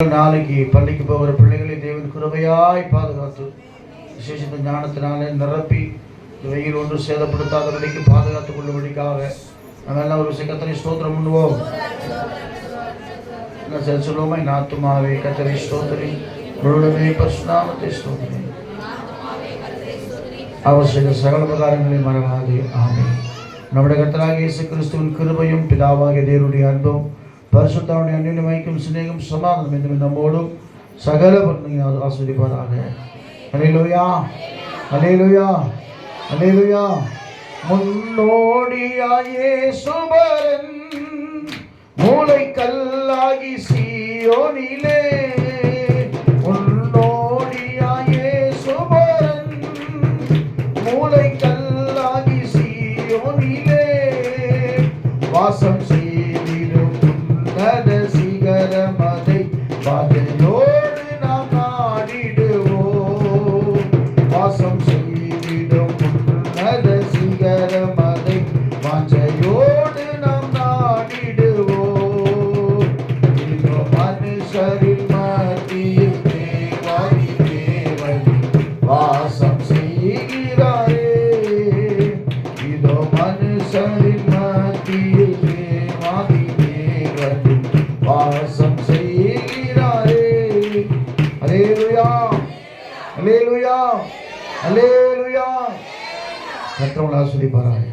நாளைக்கு பள்ளிக்கு போகிற பிள்ளைகளை தேவன் கிருபையாய் பாதுகாத்து விசேஷித்த ஞானத்தினாலே நிரப்பி வெயில் ஒன்று சேதப்படுத்தாதபடிக்கு பாதுகாத்துக் கொள்ளும்படிக்காக நம்ம எல்லாம் ஒரு கத்தரை ஸ்தோத்திரம் பண்ணுவோம். சொல்லுவோமா? நாத்துமாவே கத்தரை ஸ்தோத்திரி, முழுமே பரிசுநாமத்தை ஸ்தோத்திரி, அவர் செய்த சகல பிரகாரங்களை மறவாதே. ஆமென். நம்முடைய கர்த்தராகிய இயேசு கிறிஸ்துவின் கிருபையும் பிதாவாகிய தேவனுடைய அன்பும் பரிசுத்தாவுடைய அந்நியமைக்கும் சிநேகம் சமாதானம் என்று நம்மோடும் சகல பொருளையும் ஆஸ்வதிப்பாராக. அல்லேலூயா, அல்லேலூயா, அல்லேலூயா. முன்னோடியாயே சுபரன் மூளை கல்லாகி சீயோனிலே, முன்னோடியாயே சுபரன் மூளை கல்லாகி சீயோனிலே வாசம் செய்திடும் உன்னத சிகரமதை பாதையோடு நாம் நாடிடுவோம். வாசம் செய்திடும் உன்னத சிகரமதை வாஞ்சையோடு நாம் நாடிடுவோம். இதோ மனுஷரின் மத்தியில் தேவாதி தேவன் வாசம் செய்கிறாரே, இதோ மனுஷரின் மத்தியில் தேவாதி தேவன் வாசம் செய்கிறாரே. அல்லேலூயா, அல்லேலூயா, அல்லேலூயா. கர்த்தர் உங்களை ஆசீர்வதிப்பாராக.